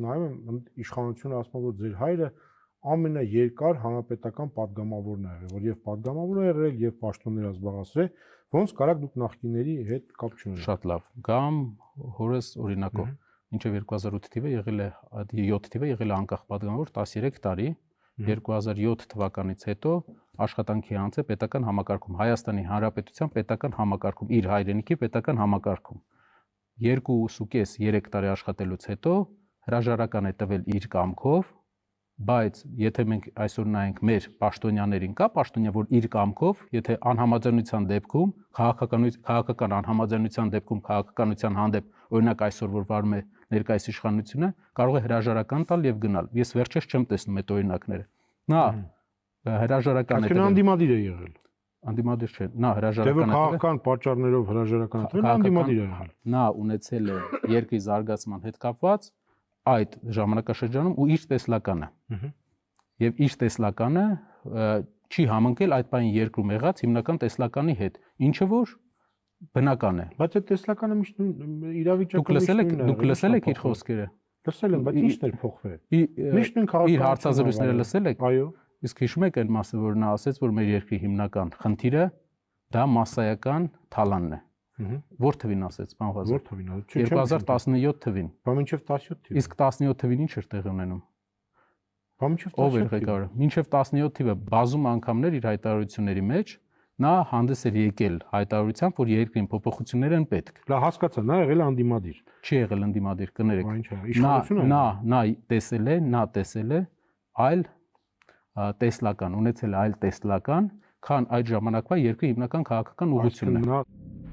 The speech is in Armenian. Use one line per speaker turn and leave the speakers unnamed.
նայում եմ իշխանությունը ասում է, որ ձեր հայրը ամենաերկար հանրապետական падգամավորն է եղել, որ եւ падգամավոր է եղել եւ պաշտոններ զբաղացրել, ոնց կարաք դուք նախկինների հետ կապ չունենաք։
Շատ լավ։ Գամ հորս օրինակով, ինչեւ 2008 թիվը եղել է 7 թիվը եղել է անկախ падգամավոր 13 տարի, 2007 թվականից հետո աշխատանքի անց է պետական համակարգում, Հայաստանի Հանրապետության պետական համակարգում, իր հայրենիքի պետական համակարգում 2.5-3 տարի աշխատելուց հետո հրաժարական է տվել իր կամքով, բայց եթե մենք այսօր նայենք մեր պաշտոնյաներին, կա պաշտոնյա, որ իր կամքով, եթե անհամաձայնության դեպքում, քաղաքական անհամաձայնության դեպքում քաղաքականության հանդեպ, օրինակ այսօր որ վարում է ներկայիս իշխանությունը, կարող է հրաժարական տալ եւ գնալ։ Ես վերջերս չեմ տեսնում այդ օրինակները։ Նա հրաժարական է տվել։
Անդիմադիր է եղել։
Անդիմադիր չէ, նա հրաժարական է տվել։
Քաղաքական պատճառներով հրաժարական է տվել, անդիմադիր է եղել։
Նա ունեցել է երկրի զարգացման հետ կապված այդ ժամանակաշրջանում ու իր տեսլականը։ Եւ իր տեսլականը չի համընկել այդ բանի երկրում եղած հիմնական տեսլականի հետ, ինչը որ բնական է։
Բայց այդ տեսլականը միշտ իրավիճակը
դուք լսել եք իր խոսքերը։
Լսել եմ, բայց ի՞նչն էր փոխվել։
Միշտ նույն քաղաքական իր հարցազրույցները լսել եք։
Այո։
Իսկ հիշում եք այն մասը, որ նա ասաց, որ մեր երկրի հիմնական խնդիրը դա մասսայական թալանն է։ Որ թվին ասեց, բան Ղազար։
Որ թվին ասեց։
2017 թվին։
Բա մինչև 17 թիվը։
Իսկ 17 թվին ինչ էր տեղի ունենում։
Բա մինչև 17
ով էր ղեկավարը։ Մինչև 17 թիվը բազում անգամներ իր հայտարարությունների մեջ նա հանդես էր եկել հայտարարությամբ, որ երկրին փոփոխություններ են պետք։
Լավ, հասկացա, նա եղել է անդիմադիր։
Չի եղել անդիմադիր, կներեք։
Իշխանությունը
նա տեսել է այլ տեսլական, ունեցել այլ տեսլական, քան այդ ժամանակվա երկրի հիմնական քաղաքական ուղղությունն է։